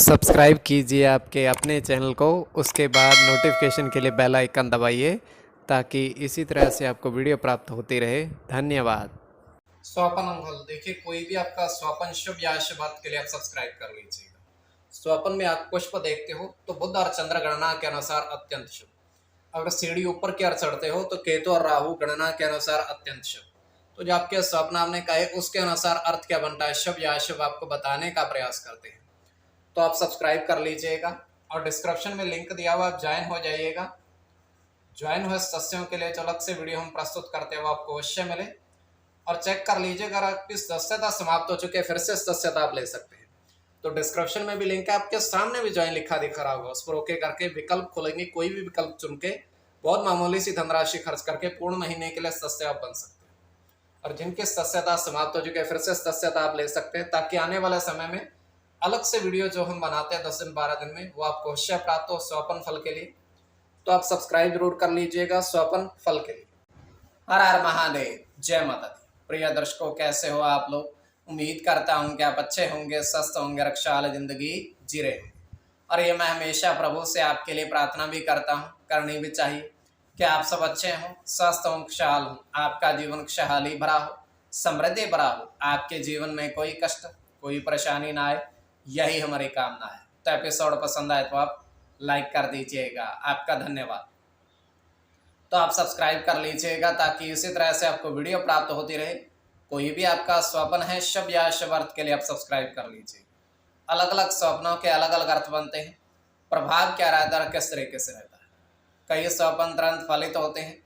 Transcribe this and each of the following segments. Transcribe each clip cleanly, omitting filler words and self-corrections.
Subscribe कीजिए आपके अपने चैनल को, उसके बाद नोटिफिकेशन के लिए बेल आइकन दबाइए ताकि इसी तरह से आपको वीडियो प्राप्त होती रहे। धन्यवाद। स्वपन अंगल देखिए, कोई भी आपका स्वपन शुभ या अशुभ अर्थ के लिए आप सब्सक्राइब कर लीजिएगा। स्वपन में आप पुष्प देखते हो तो बुध और चंद्र गणना के अनुसार अत्यंत शुभ। अगर सीढ़ी ऊपर की ओर चढ़ते हो तो केतु और राहु गणना के अनुसार अत्यंत शुभ। तो जो आपके स्वप्न आपने कहे उसके अनुसार अर्थ क्या बनता है, शुभ या अशुभ, आपको बताने का प्रयास करते हैं। तो आप सब्सक्राइब कर लीजिएगा और डिस्क्रिप्शन में लिंक दिया हुआ, आप ज्वाइन हो जाइएगा। ज्वाइन हुए सदस्यों के लिए जो अलग से वीडियो हम प्रस्तुत करते हैं वो आपको अवश्य मिले और चेक कर लीजिए। अगर आपकी सदस्यता समाप्त हो चुकी है, फिर से सदस्यता आप ले सकते हैं। तो डिस्क्रिप्शन में भी लिंक है, आपके सामने भी ज्वाइन लिखा दिख रहा होगा, उस पर ओके करके विकल्प खोलेंगे, कोई भी विकल्प चुन के बहुत मामूली सी धनराशि खर्च करके पूर्ण महीने के लिए सदस्य आप बन सकते हैं। और जिनकी सदस्यता समाप्त हो चुकी है, फिर से सदस्यता आप ले सकते हैं, ताकि आने वाले समय में अलग से वीडियो जो हम बनाते हैं 10 दिन 12 दिन में, वो आपको अवश्य प्राप्त हो स्वपन फल के लिए। तो आप सब्सक्राइब जरूर कर लीजिएगा स्वपन फल के लिए। हर हर महादेव, जय माता दी। प्रिय दर्शकों, कैसे हो आप लोग? उम्मीद करता हूँ कि आप अच्छे होंगे, स्वस्थ होंगे, रक्षा वाली जिंदगी जी रहे होंगे। और ये मैं हमेशा प्रभु से आपके लिए प्रार्थना भी करता हूँ, करनी भी चाहिए कि आप सब अच्छे हों, स्वस्थ हों, खुशहाल हों, आपका जीवन खुशहाली भरा हो, समृद्धि भरा हो, आपके जीवन में कोई कष्ट कोई परेशानी ना आए, यही हमारी कामना है। तो एपिसोड पसंद आए तो आप लाइक कर दीजिएगा, आपका धन्यवाद। तो आप सब्सक्राइब कर लीजिएगा ताकि इसी तरह से आपको वीडियो प्राप्त होती रहे। कोई भी आपका स्वप्न है शुभ या अशुभ अर्थ के लिए आप सब्सक्राइब कर लीजिए। अलग अलग स्वप्नों के अलग अलग अर्थ बनते हैं, प्रभाव क्या रहता है, किस तरीके से रहता है। कई स्वप्न तुरंत फलित होते हैं,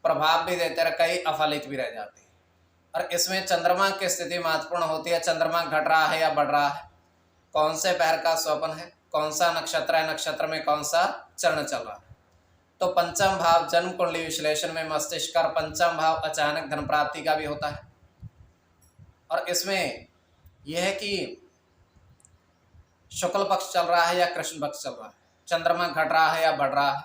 प्रभाव भी देते रहे, कई अफलित भी रह जाते हैं। और इसमें चंद्रमा की स्थिति महत्वपूर्ण होती है। चंद्रमा घट रहा है या बढ़ रहा है, कौन से पहर का स्वप्न है, कौन सा नक्षत्र है, नक्षत्र में कौन सा चरण चल रहा है। तो पंचम भाव जन्म कुंडली विश्लेषण में मस्तिष्क और पंचम भाव अचानक धन प्राप्ति का भी होता है। और इसमें यह है कि शुक्ल पक्ष चल रहा है या कृष्ण पक्ष चल रहा है, चंद्रमा घट रहा है या बढ़ रहा है,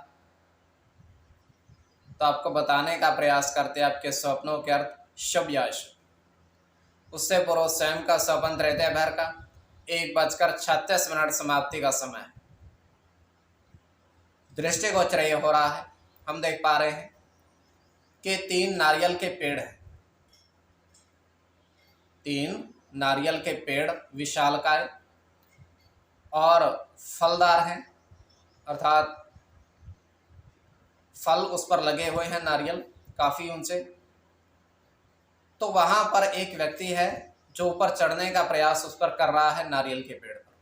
तो आपको बताने का प्रयास करते हैं आपके स्वप्नों के अर्थ शुभ या अशुभ। उससे पूर्व स्वयं का स्वप्न तृतीय भर का 1:36 समाप्ति का समय है। दृष्टिगोचर ये हो रहा है, हम देख पा रहे हैं कि 3 नारियल के पेड़ हैं। 3 नारियल के पेड़ विशालकाय और फलदार हैं, अर्थात फल उस पर लगे हुए हैं, नारियल काफी ऊंचे। तो वहां पर एक व्यक्ति है जो ऊपर चढ़ने का प्रयास उस पर कर रहा है, नारियल के पेड़ पर।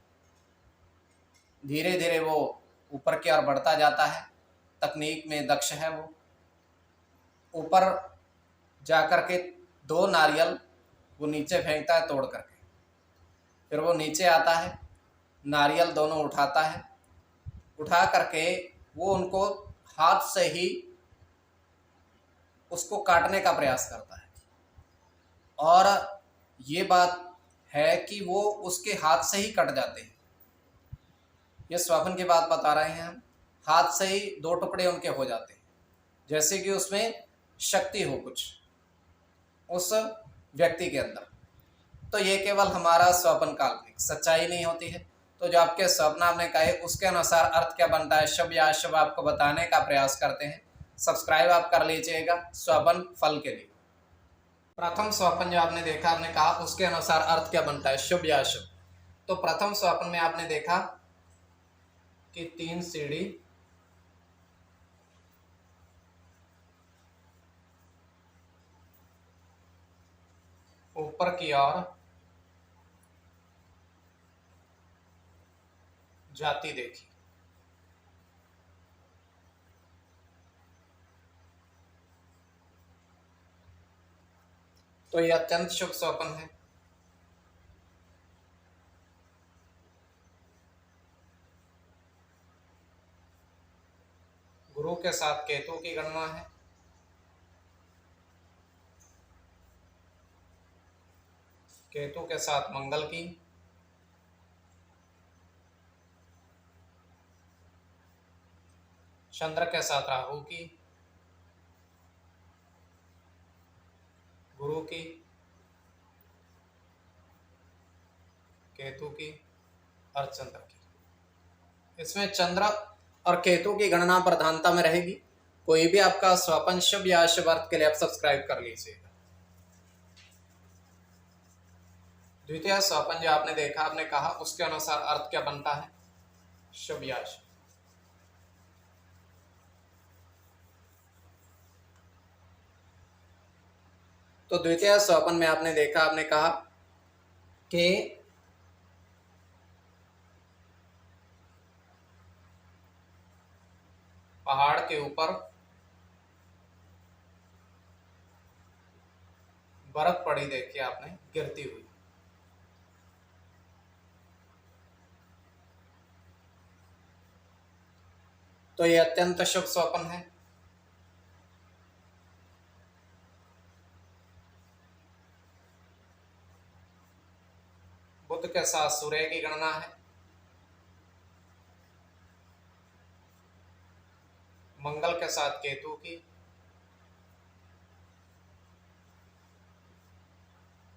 धीरे धीरे वो ऊपर की ओर बढ़ता जाता है, तकनीक में दक्ष है वो। ऊपर जाकर के 2 नारियल वो नीचे फेंकता है तोड़ करके, फिर वो नीचे आता है, नारियल दोनों उठाता है, उठा करके वो उनको हाथ से ही उसको काटने का प्रयास करता है। और ये बात है कि वो उसके हाथ से ही कट जाते हैं। ये स्वप्न की बात बता रहे हैं हम, हाथ से ही 2 टुकड़े उनके हो जाते हैं, जैसे कि उसमें शक्ति हो कुछ उस व्यक्ति के अंदर। तो ये केवल हमारा स्वप्न काल्पनिक, सच्चाई नहीं होती है। तो जो आपके स्वप्न आपने कहे उसके अनुसार अर्थ क्या बनता है, शुभ या अशुभ, आपको बताने का प्रयास करते हैं। सब्सक्राइब आप कर लीजिएगा स्वप्न फल के लिए। प्रथम स्वप्न जो आपने देखा, आपने कहा उसके अनुसार अर्थ क्या बनता है, शुभ या अशुभ। तो प्रथम स्वप्न में आपने देखा कि 3 सीढ़ी ऊपर की ओर जाती देखी। तो यह अत्यंत शुभ स्वप्न है। गुरु के साथ केतु की गणना है, केतु के साथ मंगल की, चंद्र के साथ राहु की, गुरु की, केतु की और चंद्र की। इसमें चंद्र और केतु की गणना प्रधानता में रहेगी। कोई भी आपका स्वपन शुभ या अशुभ अर्थ के लिए आप सब्सक्राइब कर लीजिएगा। द्वितीय स्वपन जो आपने देखा, आपने कहा, उसके अनुसार अर्थ क्या बनता है, शुभ या अशुभ। तो द्वितीय स्वपन में आपने देखा, आपने कहा कि पहाड़ के ऊपर बर्फ पड़ी, देखिए आपने, गिरती हुई। तो ये अत्यंत शुभ स्वपन है। बुध के साथ सूर्य की गणना है, मंगल के साथ केतु की,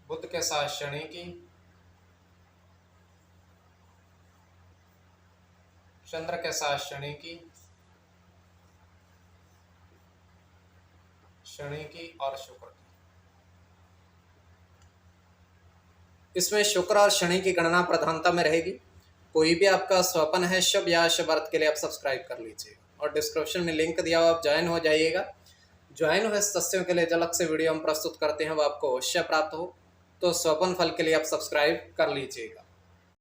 बुध के साथ शनि की, चंद्र के साथ शनि की, शनि की और शुक्र की। इसमें शुक्र और शनि की गणना प्रधानता में रहेगी। कोई भी आपका स्वपन है शुभ या अशुभ अर्थ के लिए आप सब्सक्राइब कर लीजिए और डिस्क्रिप्शन में लिंक दिया हुआ, आप ज्वाइन हो जाइएगा। ज्वाइन हुए सदस्यों के लिए जो अलग से वीडियो हम प्रस्तुत करते हैं वो आपको अवश्य प्राप्त हो। तो स्वपन फल के लिए आप सब्सक्राइब कर लीजिएगा।